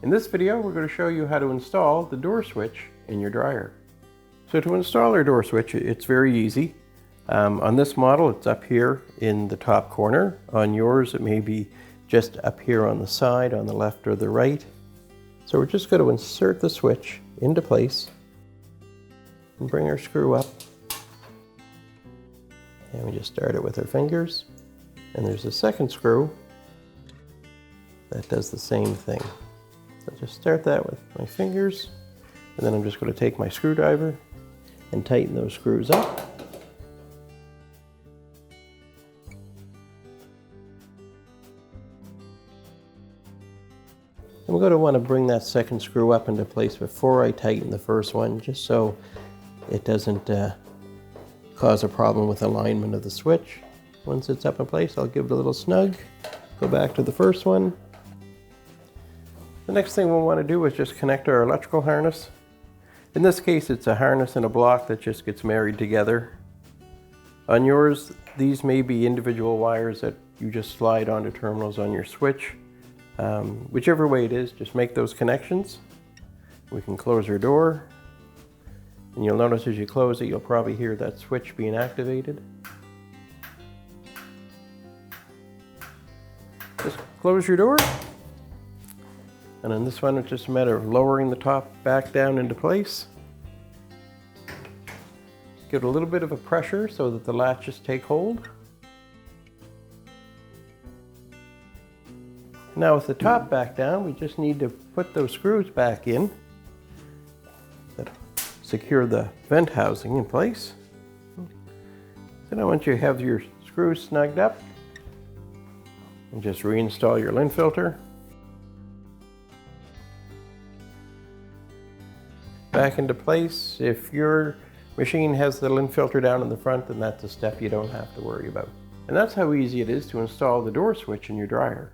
In this video, we're going to show you how to install the door switch in your dryer. So to install our door switch, it's very easy. On this model, it's up here in the top corner. On yours, it may be just up here on the side, on the left or the right. So we're just going to insert the switch into place and bring our screw up. And we just start it with our fingers. And there's a second screw that does the same thing. So just start that with my fingers, and then I'm just going to take my screwdriver and tighten those screws up. I'm going to want to bring that second screw up into place before I tighten the first one, just so it doesn't cause a problem with alignment of the switch. Once it's up in place, I'll give it a little snug, go back to the first one. The next thing we'll want to do is just connect our electrical harness. In this case, it's a harness and a block that just gets married together. On yours, these may be individual wires that you just slide onto terminals on your switch. Whichever way it is, just make those connections. We can close our door. And you'll notice as you close it, you'll probably hear that switch being activated. Just close your door. And on this one, it's just a matter of lowering the top back down into place. Give it a little bit of a pressure so that the latches take hold. Now with the top back down, we just need to put those screws back in that secure the vent housing in place. So now once you have your screws snugged up, and just reinstall your lint filter. Back into place. If your machine has the lint filter down in the front, then that's a step you don't have to worry about. And that's how easy it is to install the door switch in your dryer.